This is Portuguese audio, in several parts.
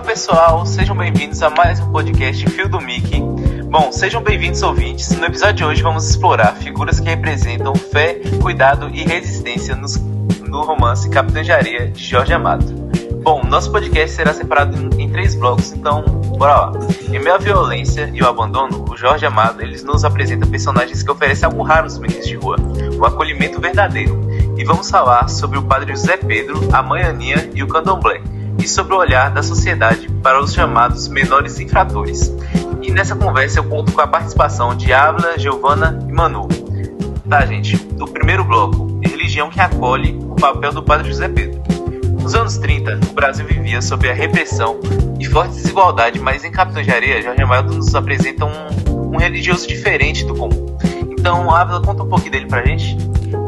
pessoal, sejam bem-vindos a mais um podcast Fio do Mickey. Bom, sejam bem-vindos ouvintes. No episódio de hoje vamos explorar figuras que representam fé, cuidado e resistência no romance Capitães de Areia de Jorge Amado. Bom, nosso podcast será separado em 3 blocos, então bora lá. Em meio à violência e o abandono, o Jorge Amado nos apresenta personagens que oferecem algo raro aos meninos de rua, o acolhimento verdadeiro. E vamos falar sobre o padre José Pedro, a mãe Aninha e o candomblé, e sobre o olhar da sociedade para os chamados menores infratores. E nessa conversa eu conto com a participação de Ávila, Giovana e Manu. Tá, gente, do primeiro bloco, religião que acolhe, o papel do padre José Pedro. Nos anos 30, o Brasil vivia sob a repressão e forte desigualdade, mas em Capitães de Areia, Jorge Amado nos apresenta um religioso diferente do comum. Então, Ávila, conta um pouquinho dele pra gente.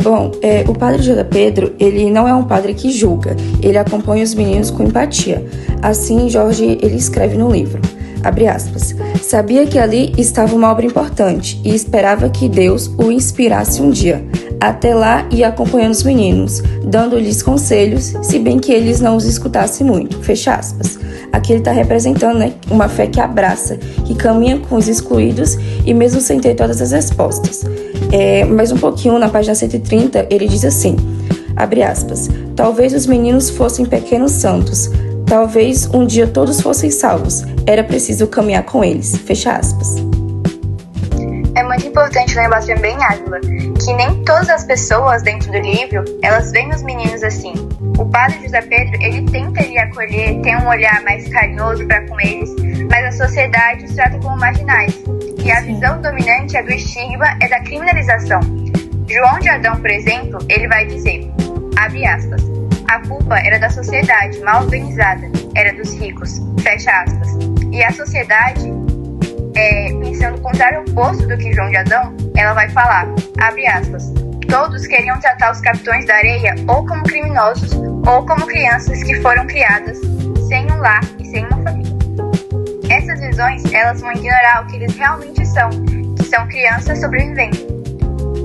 Bom, o padre José Pedro, ele não é um padre que julga, ele acompanha os meninos com empatia. Assim, Jorge, ele escreve no livro, abre aspas, sabia que ali estava uma obra importante e esperava que Deus o inspirasse um dia. Até lá ia acompanhando os meninos, dando-lhes conselhos, se bem que eles não os escutassem muito, fecha aspas. Aqui ele está representando, né, uma fé que abraça, que caminha com os excluídos e mesmo sem ter todas as respostas. Mais um pouquinho, na página 130, ele diz assim, abre aspas, talvez os meninos fossem pequenos santos, talvez um dia todos fossem salvos, era preciso caminhar com eles, fecha aspas. É muito importante lembrar também, Ávila, que nem todas as pessoas dentro do livro, elas veem os meninos assim. O padre José Pedro, ele tenta lhe acolher, tem um olhar mais carinhoso para com eles, mas a sociedade os trata como marginais. E a visão dominante é do estigma, é da criminalização. João de Adão, por exemplo, ele vai dizer, abre aspas, a culpa era da sociedade mal organizada, era dos ricos, fecha aspas. E a sociedade, pensando o contrário oposto do que João de Adão, ela vai falar, abre aspas, todos queriam tratar os capitães da areia ou como criminosos ou como crianças que foram criadas sem um lar e sem uma família. Essas visões, elas vão ignorar o que eles realmente são, que são crianças sobrevivendo.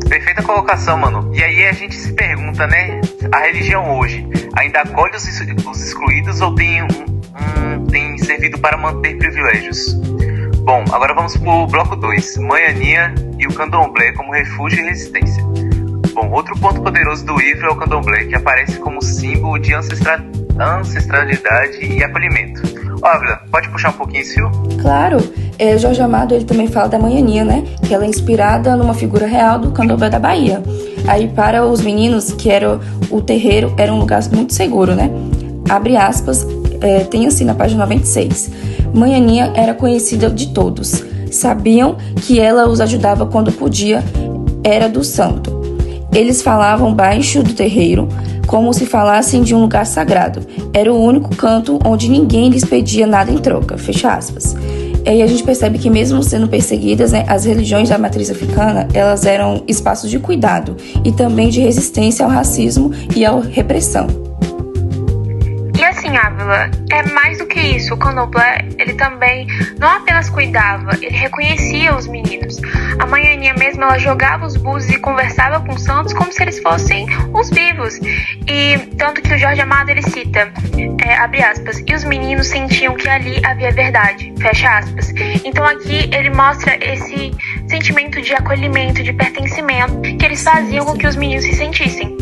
Perfeita colocação, mano. E aí a gente se pergunta, né, a religião hoje ainda acolhe os excluídos ou tem servido para manter privilégios? Bom, agora vamos pro bloco 2, Mãe Aninha e o candomblé como refúgio e resistência. Bom, outro ponto poderoso do livro é o candomblé, que aparece como símbolo de ancestralidade e acolhimento. Ávila, pode puxar um pouquinho esse fio? Claro, Jorge Amado ele também fala da Mãe Aninha, né? Que ela é inspirada numa figura real do candomblé da Bahia. Aí para os meninos, que era o terreiro, era um lugar muito seguro, né? Abre aspas, tem assim na página 96. Mãe Aninha era conhecida de todos. Sabiam que ela os ajudava quando podia, era do santo. Eles falavam baixo do terreiro, como se falassem de um lugar sagrado. Era o único canto onde ninguém lhes pedia nada em troca, fecha aspas. E a gente percebe que mesmo sendo perseguidas, né, as religiões da matriz africana, elas eram espaços de cuidado e também de resistência ao racismo e à repressão. E assim, Ávila, é mais do que isso. O candomblé, ele também não apenas cuidava, ele reconhecia os meninos. A Mãe Aninha mesmo, ela jogava os búzios e conversava com os santos como se eles fossem os vivos. E tanto que o Jorge Amado, ele cita, abre aspas, e os meninos sentiam que ali havia verdade, fecha aspas. Então aqui ele mostra esse sentimento de acolhimento, de pertencimento, que eles faziam com que os meninos se sentissem.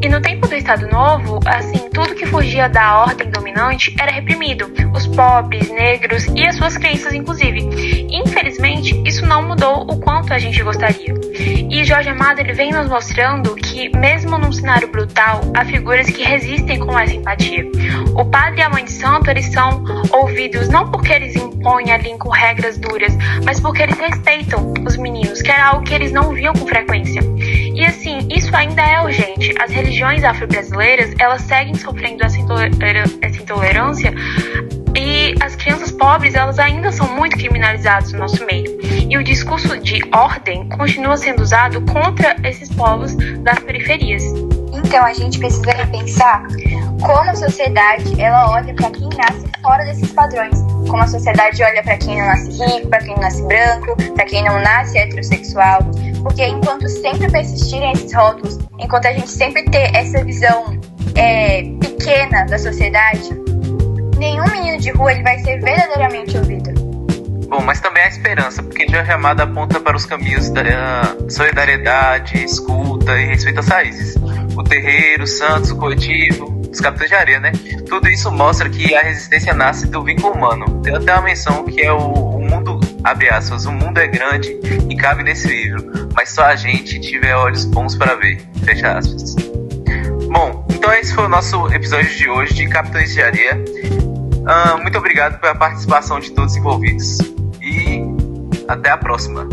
E no tempo do Estado Novo, assim, tudo que fugia da ordem dominante era reprimido. Os pobres, negros e as suas crenças, inclusive. Infelizmente, isso não mudou o quanto a gente gostaria. E Jorge Amado, ele vem nos mostrando que, mesmo num cenário brutal, há figuras que resistem com essa empatia. O padre e a mãe de santo, eles são ouvidos não porque eles impõem ali com regras duras, mas porque eles respeitam os meninos, que era algo que eles não viam com frequência. E assim, isso ainda é urgente. As religiões afro-brasileiras, elas seguem sofrendo essa intolerância e as crianças pobres, elas ainda são muito criminalizadas no nosso meio. E o discurso de ordem continua sendo usado contra esses povos das periferias. Então a gente precisa repensar como a sociedade ela olha para quem nasce fora desses padrões. Como a sociedade olha para quem não nasce rico, para quem não nasce branco, para quem não nasce heterossexual. Porque enquanto sempre persistirem esses rótulos, enquanto a gente sempre ter essa visão pequena da sociedade, nenhum menino de rua ele vai ser verdadeiramente ouvido. Bom, mas também há esperança, porque Jorge Amado aponta para os caminhos da solidariedade, escuta e respeito às raízes. O terreiro, o Santos, o coletivo, os capitães de areia, né? Tudo isso mostra que a resistência nasce do vínculo humano. Tem até uma menção que é o mundo, abre aspas, o mundo é grande e cabe nesse livro, mas só a gente tiver olhos bons para ver, fecha aspas. Bom, então esse foi o nosso episódio de hoje de Capitães de Areia. Muito obrigado pela participação de todos envolvidos e até a próxima.